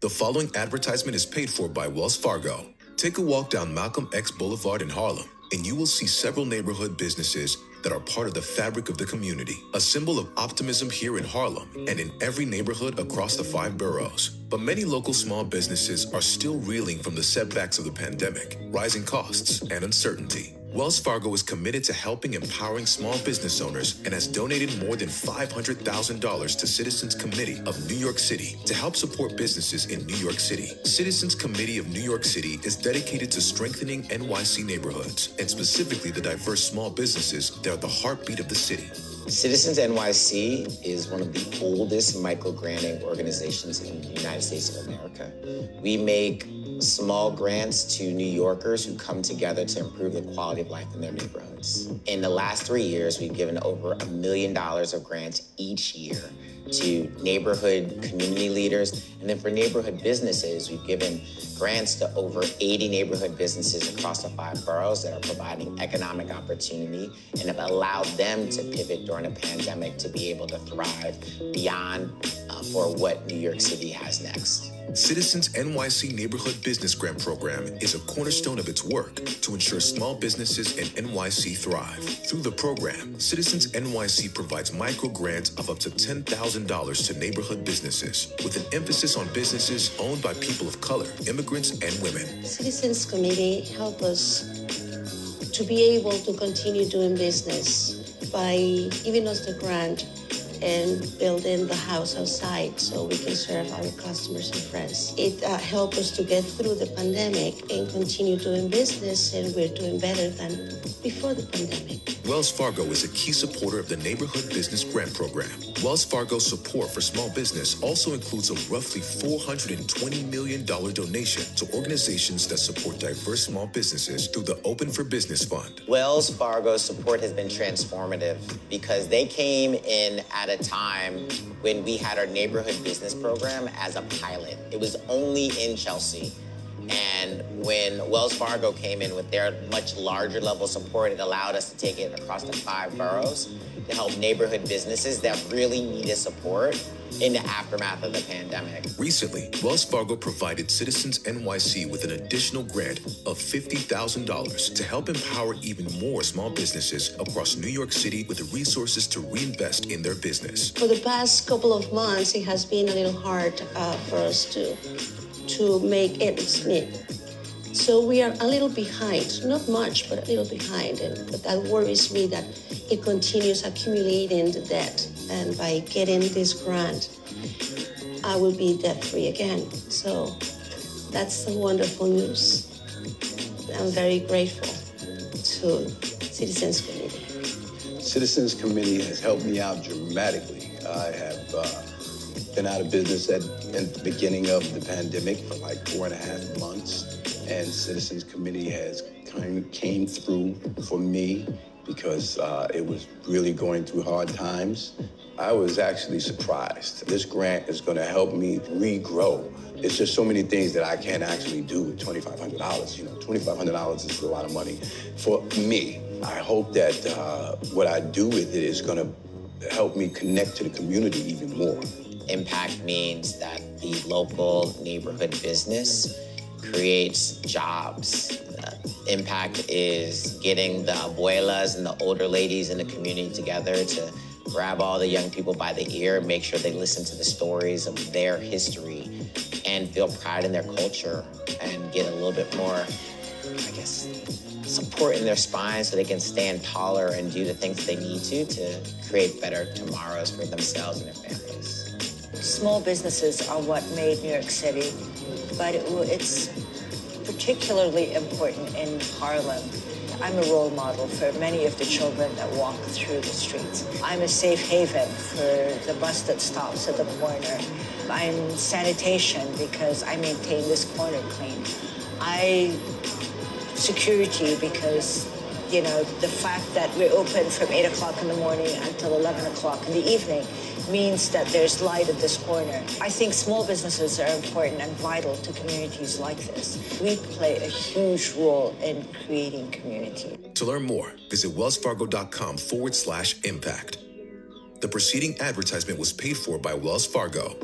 The following advertisement is paid for by Wells Fargo. Take a walk down Malcolm X Boulevard in Harlem, and you will see several neighborhood businesses that are part of the fabric of the community, a symbol of optimism here in Harlem and in every neighborhood across the 5 boroughs. But many local small businesses are still reeling from the setbacks of the pandemic, rising costs, and uncertainty. Wells Fargo is committed to helping empowering small business owners and has donated more than $500,000 to Citizens Committee of New York City to help support businesses in New York City. Citizens Committee of New York City is dedicated to strengthening NYC neighborhoods and specifically the diverse small businesses that are the heartbeat of the city. Citizens NYC is one of the oldest micro-granting organizations in the United States of America. We make small grants to New Yorkers who come together to improve the quality of life in their neighborhoods. In the last 3 years, we've given over $1 million of grants each year to neighborhood community leaders. And then for neighborhood businesses, we've given grants to over 80 neighborhood businesses across the 5 boroughs that are providing economic opportunity and have allowed them to pivot during a pandemic to be able to thrive beyond for what New York City has next. Citizens NYC Neighborhood Business Grant Program is a cornerstone of its work to ensure small businesses in NYC thrive. Through the program, Citizens NYC provides micro grants of up to $10,000 to neighborhood businesses, with an emphasis on businesses owned by people of color, immigrants, and women. Citizens Committee help us to be able to continue doing business by giving us the grant and building the house outside so we can serve our customers and friends. It helped us to get through the pandemic and continue doing business, and we're doing better than before the pandemic. Wells Fargo is a key supporter of the Neighborhood Business Grant Program. Wells Fargo's support for small business also includes a roughly $420 million donation to organizations that support diverse small businesses through the Open for Business Fund. Wells Fargo's support has been transformative because they came in at a time when we had our neighborhood business program as a pilot. It was only in Chelsea. And when Wells Fargo came in with their much larger level of support, it allowed us to take it across the 5 boroughs to help neighborhood businesses that really needed support in the aftermath of the pandemic. Recently, Wells Fargo provided Citizens NYC with an additional grant of $50,000 to help empower even more small businesses across New York City with the resources to reinvest in their business. For the past couple of months, it has been a little hard for us to make ends meet. So we are a little behind, not much, but a little behind. But that worries me that it continues accumulating the debt. And by getting this grant, I will be debt-free again. So that's the wonderful news. I'm very grateful to Citizens Committee. Citizens Committee has helped me out dramatically. I have been out of business at the beginning of the pandemic for like 4.5 months. And Citizens Committee has came through for me because it was really going through hard times. I was actually surprised. This grant is going to help me regrow. It's just so many things that I can't actually do with $2,500. You know, $2,500 is a lot of money for me. I hope that what I do with it is going to help me connect to the community even more. Impact means that the local neighborhood business creates jobs. Impact is getting the abuelas and the older ladies in the community together to grab all the young people by the ear, make sure they listen to the stories of their history and feel pride in their culture and get a little bit more, I guess, support in their spine so they can stand taller and do the things that they need to create better tomorrows for themselves and their families. Small businesses are what made New York City, but it's particularly important in Harlem. I'm a role model for many of the children that walk through the streets. I'm a safe haven for the bus that stops at the corner. I'm sanitation because I maintain this corner clean. Security because, you know, the fact that we're open from 8 o'clock in the morning until 11 o'clock in the evening means that there's light at this corner. I think small businesses are important and vital to communities like this. We play a huge role in creating community. To learn more, visit wellsfargo.com/impact. The preceding advertisement was paid for by Wells Fargo.